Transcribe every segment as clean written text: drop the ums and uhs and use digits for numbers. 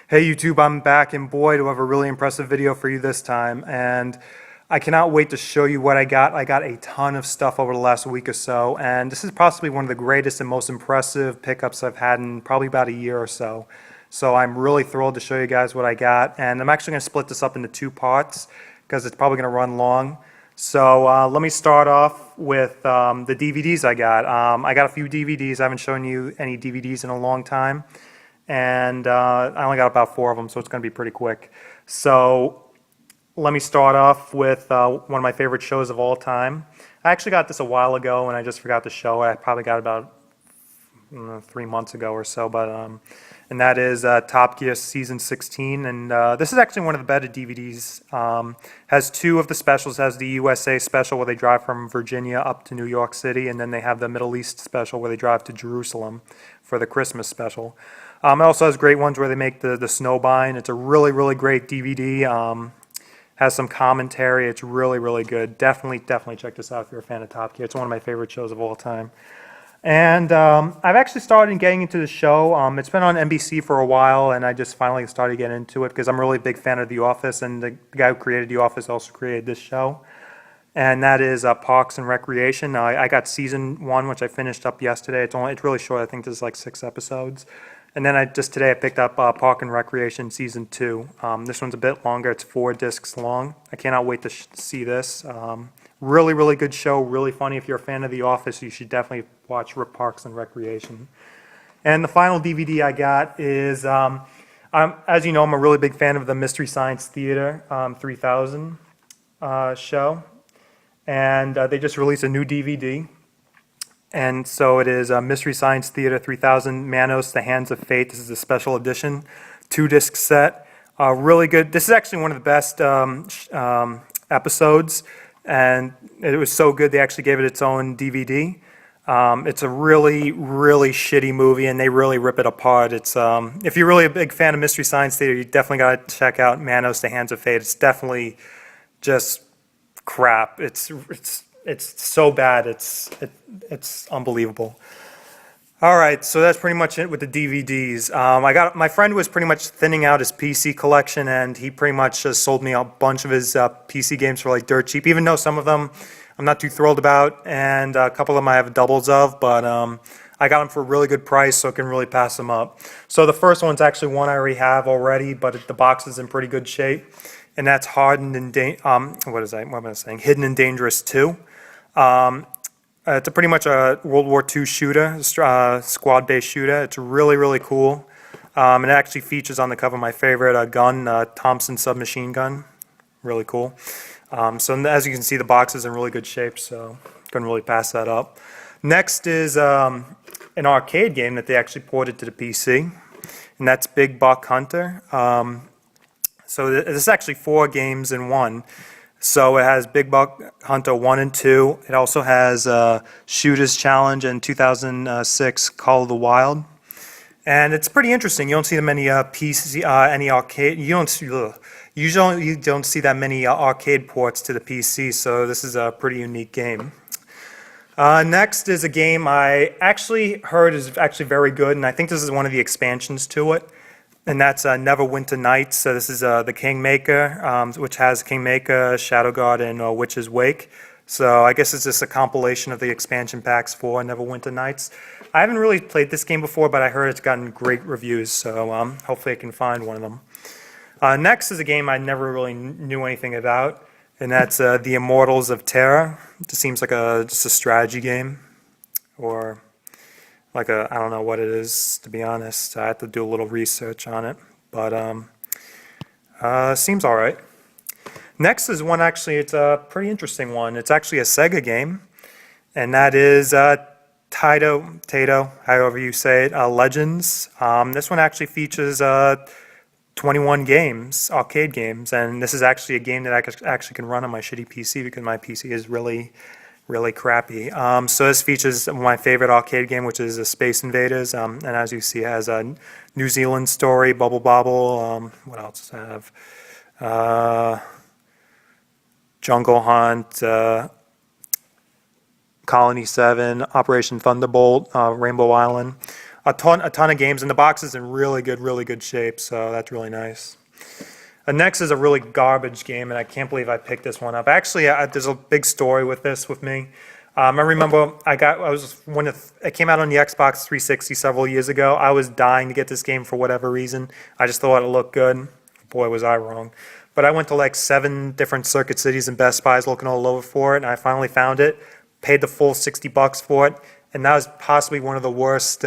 Hey YouTube, I'm back, and boy, do I have a really impressive video for you this time. And I cannot wait to show you what I got. I got a ton of stuff over the last week or so, and this is possibly one of the greatest and most impressive pickups I've had in probably about a year or so. So I'm really thrilled to show you guys what I got, and I'm actually going to split this up into two parts because it's probably going to run long. So let me start off with the DVDs I got. I got a few DVDs. I haven't shown you any DVDs in a long time. And I only got about 4 of them, so it's going to be pretty quick. So let me start off with one of my favorite shows of all time. I actually got this a while ago, and I just forgot to show it. I probably got it about 3 months ago or so, and that is Top Gear Season 16. And this is actually one of the better DVDs. Has 2 of the specials. Has the USA special where they drive from Virginia up to New York City, and then they have the Middle East special where they drive to Jerusalem for the Christmas special. It also has great ones where they make the snowbind. It's a really, really great DVD. Has some commentary. It's really, really good. Definitely check this out if you're a fan of Top Gear. It's one of my favorite shows of all time. And I've actually started getting into the show. It's been on NBC for a while, and I just finally started getting into it because I'm a really big fan of The Office, and the guy who created The Office also created this show. And that is Parks and Recreation. I got season 1, which I finished up yesterday. It's really short. I think there's like 6 episodes. And then today I picked up Park and Recreation Season 2. This one's a bit longer. It's 4 discs long. I cannot wait to see this. Really, really good show. Really funny. If you're a fan of The Office, you should definitely watch Parks and Recreation. And the final DVD I got is, as you know, I'm a really big fan of the Mystery Science Theater 3000 show. And they just released a new DVD. And so it is Mystery Science Theater 3000, Manos, The Hands of Fate. This is a special edition, 2-disc set. Really good. This is actually one of the best episodes, and it was so good they actually gave it its own DVD. It's a really, really shitty movie, and they really rip it apart. It's if you're really a big fan of Mystery Science Theater, you definitely got to check out Manos, The Hands of Fate. It's definitely just crap. It's so bad, it's unbelievable. All right, so that's pretty much it with the DVDs. My friend was pretty much thinning out his PC collection, and he pretty much just sold me a bunch of his PC games for like dirt cheap, even though some of them I'm not too thrilled about, and a couple of them I have doubles of, but I got them for a really good price, so I can really pass them up. So the first one's actually one I already have already, but the box is in pretty good shape, and that's Hidden and Dangerous 2. It's pretty much a World War II shooter, squad-based shooter. It's really, really cool. It actually features on the cover my favorite gun, Thompson submachine gun. Really cool. So as you can see, the box is in really good shape, so couldn't really pass that up. Next is an arcade game that they actually ported to the PC, and that's Big Buck Hunter. So this is actually 4 games in one. So it has Big Buck Hunter 1 and 2. It also has Shooter's Challenge and 2006 Call of the Wild. And it's pretty interesting. You don't see that many PC, any arcade. You don't see that many arcade ports to the PC. So this is a pretty unique game. Next is a game I actually heard is actually very good, and I think this is one of the expansions to it. And that's Neverwinter Nights. So this is the Kingmaker, which has Kingmaker, Shadow Guard, and Witch's Wake. So I guess it's just a compilation of the expansion packs for Neverwinter Nights. I haven't really played this game before, but I heard it's gotten great reviews, so hopefully I can find one of them. Next is a game I never really knew anything about, and that's the Immortals of Tara. It just seems like just a strategy game, or I don't know what it is, to be honest. I have to do a little research on it, but seems all right. Next is one, actually, it's a pretty interesting one. It's actually a Sega game, and that is Taito Potato, however you say it, Legends. This one actually features 21 games, arcade games, and this is actually a game that I actually can run on my shitty PC because my PC is really crappy. So this features my favorite arcade game, which is Space Invaders, and as you see, it has a New Zealand Story, Bubble Bobble. What else does it have? Jungle Hunt, Colony 7, Operation Thunderbolt, Rainbow Island. a ton of games, and the box is in really good shape, so that's really nice. Next is a really garbage game, and I can't believe I picked this one up. Actually, there's a big story with this with me. I remember when it came out on the Xbox 360 several years ago. I was dying to get this game for whatever reason. I just thought it looked good. Boy, was I wrong. But I went to like 7 different Circuit Cities and Best Buys looking all over for it, and I finally found it. Paid the full $60 for it, and that was possibly one of the worst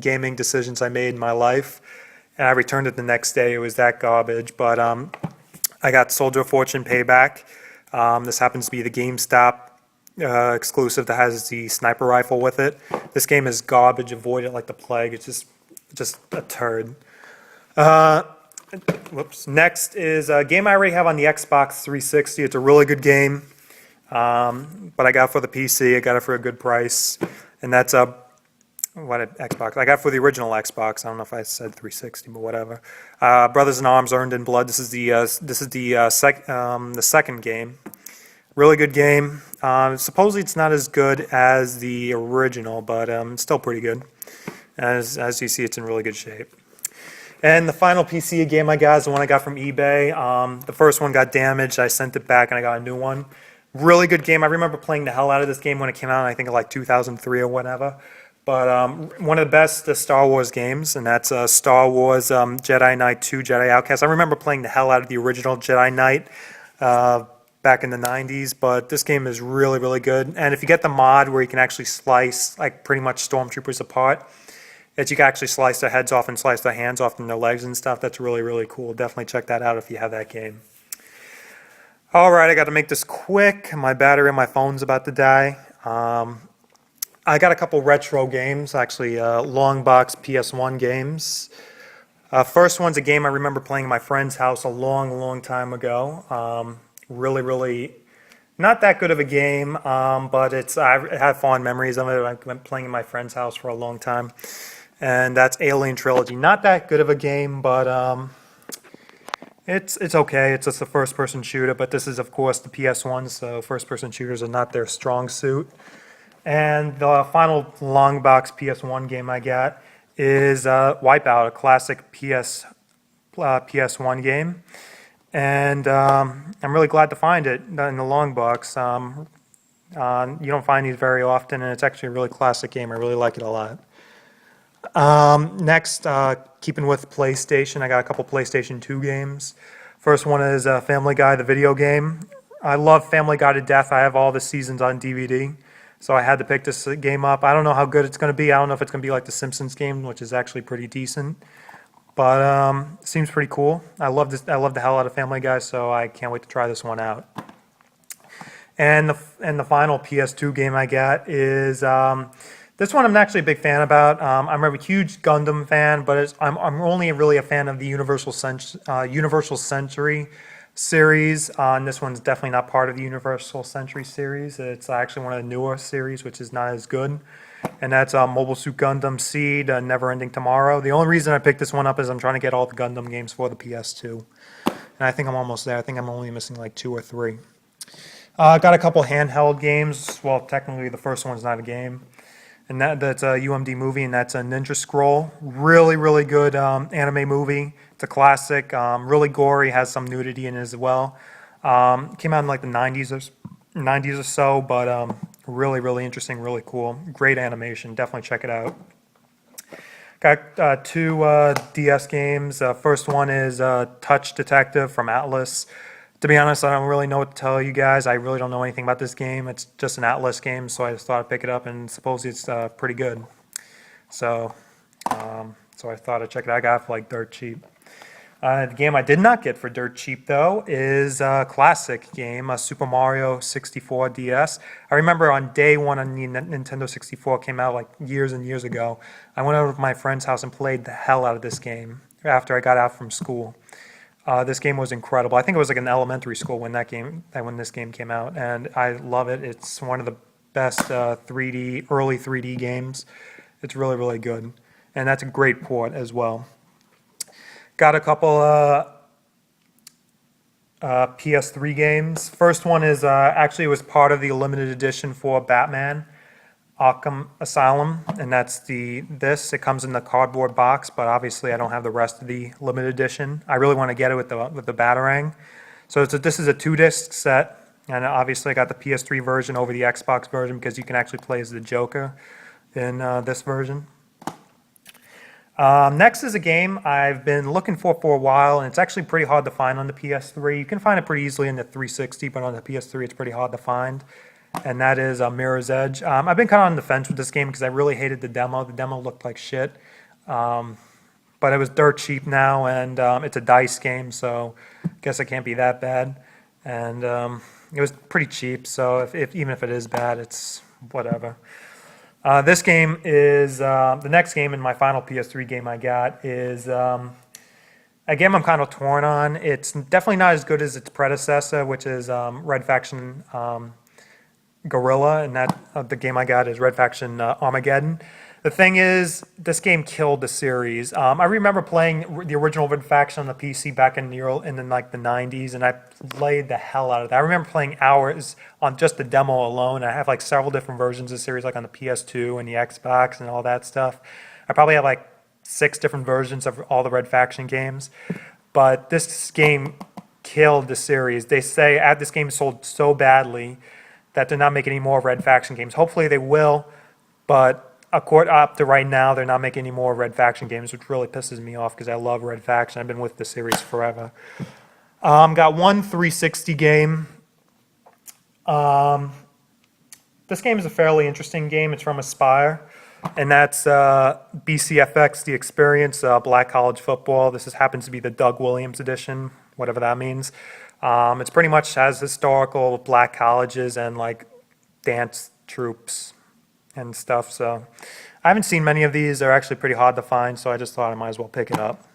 gaming decisions I made in my life. And I returned it the next day. It was that garbage. But I got Soldier of Fortune Payback. This happens to be the GameStop exclusive that has the sniper rifle with it. This game is garbage. Avoid it like the plague. It's just a turd. Whoops. Next is a game I already have on the Xbox 360. It's a really good game. But I got it for the PC. I got it for a good price. And that's Xbox. I got it for the original Xbox. I don't know if I said 360, but whatever. Brothers in Arms: Earned in Blood. This is the second game. Really good game. Supposedly it's not as good as the original, but it's still pretty good. As you see, it's in really good shape. And the final PC game I got is the one I got from eBay. The first one got damaged. I sent it back and I got a new one. Really good game. I remember playing the hell out of this game when it came out, I think in like 2003 or whatever. But one of the best Star Wars games, and that's Star Wars Jedi Knight 2 Jedi Outcast. I remember playing the hell out of the original Jedi Knight back in the 90s, but this game is really good. And if you get the mod where you can actually slice like pretty much stormtroopers apart, you can actually slice their heads off and slice their hands off and their legs and stuff. That's really cool. Definitely check that out if you have that game. Alright, I got to make this quick. My battery on my phone's about to die. I got a couple retro games, actually long box PS1 games. First one's a game I remember playing in my friend's house a long time ago. Really not that good of a game, but I have fond memories of it. I've been playing in my friend's house for a long time. And that's Alien Trilogy. Not that good of a game, but it's okay. It's just a first-person shooter, but this is, of course, the PS1, so first-person shooters are not their strong suit. And the final long box PS1 game I got is Wipeout, a classic PS1 game. And I'm really glad to find it in the long box. You don't find these very often, and it's actually a really classic game. I really like it a lot. Next, keeping with PlayStation, I got a couple PlayStation 2 games. First one is Family Guy, the video game. I love Family Guy to death. I have all the seasons on DVD, so I had to pick this game up. I don't know how good it's going to be. I don't know if it's going to be like the Simpsons game, which is actually pretty decent, but it seems pretty cool. I love the hell out of Family Guy, so I can't wait to try this one out. And the final PS2 game I got is this one I'm actually a big fan about. I'm a huge Gundam fan, but I'm only really a fan of the Universal Century series. And this one's definitely not part of the Universal Century series. It's actually one of the newer series, which is not as good. And that's Mobile Suit Gundam Seed, Neverending Tomorrow. The only reason I picked this one up is I'm trying to get all the Gundam games for the PS2. And I think I'm almost there. I think I'm only missing like 2 or 3. Got a couple handheld games. Well, technically the first one's not a game. And that's a UMD movie, and that's a Ninja Scroll. Really good anime movie. It's a classic, really gory, has some nudity in it as well. Came out in like the 90s or so, but really interesting, really cool. Great animation, definitely check it out. Got 2 DS games. First one is Touch Detective from Atlas. To be honest, I don't really know what to tell you guys. I really don't know anything about this game. It's just an Atlas game, so I just thought I'd pick it up, and supposedly it's pretty good. So I thought I'd check it out. I got it for like dirt cheap. The game I did not get for dirt cheap, though, is a classic game, Super Mario 64 DS. I remember on day one on the Nintendo 64 came out like years and years ago. I went over to my friend's house and played the hell out of this game after I got out from school. This game was incredible. I think it was like an elementary school when this game came out, and I love it. It's one of the best early 3D games. It's really good, and that's a great port as well. Got a couple PS3 games. First one is actually it was part of the limited edition for Batman. Arkham Asylum, and that's this. It comes in the cardboard box, but obviously I don't have the rest of the limited edition. I really want to get it with the Batarang. So this is a 2-disc set, and obviously I got the PS3 version over the Xbox version because you can actually play as the Joker in this version. Next is a game I've been looking for a while, and it's actually pretty hard to find on the PS3. You can find it pretty easily in the 360, but on the PS3 it's pretty hard to find. And that is Mirror's Edge. I've been kind of on the fence with this game because I really hated the demo. The demo looked like shit. But it was dirt cheap now, and it's a dice game, so I guess it can't be that bad. And it was pretty cheap, so even if it is bad, it's whatever. This game is, the next game in my final PS3 game I got is a game I'm kind of torn on. It's definitely not as good as its predecessor, which is Red Faction Guerrilla, and the game I got is Red Faction Armageddon. The thing is, this game killed the series. I remember playing the original Red Faction on the PC back in the 90s, and I played the hell out of that. I remember playing hours on just the demo alone. I have like several different versions of the series, like on the PS2 and the Xbox and all that stuff. I probably have like 6 different versions of all the Red Faction games. But this game killed the series. They say this game sold so badly that they're not making any more Red Faction games. Hopefully they will, but up to right now, they're not making any more Red Faction games, which really pisses me off because I love Red Faction. I've been with the series forever. Got one 360 game. This game is a fairly interesting game. It's from Aspire, and that's BCFX, The Experience, Black College Football. This happens to be the Doug Williams edition, whatever that means. It's pretty much has historical black colleges and like dance troupes and stuff. So I haven't seen many of these. They're actually pretty hard to find, so I just thought I might as well pick it up.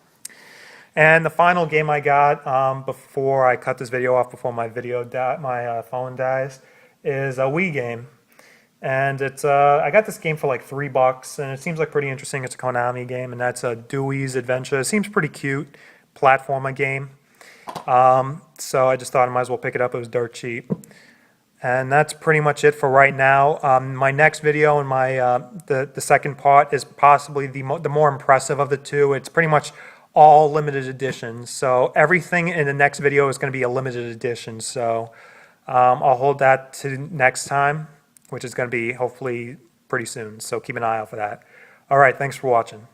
And the final game I got before I cut this video off, before my phone dies, is a Wii game. And it's I got this game for like $3, and it seems like pretty interesting. It's a Konami game, and that's a Dewey's Adventure. It seems pretty cute, platformer game. So I just thought I might as well pick it up. It was dirt cheap. And that's pretty much it for right now. My next video and the second part is possibly the more impressive of the two. It's pretty much all limited editions. So everything in the next video is going to be a limited edition. So I'll hold that to next time, which is going to be hopefully pretty soon. So keep an eye out for that. All right, thanks for watching.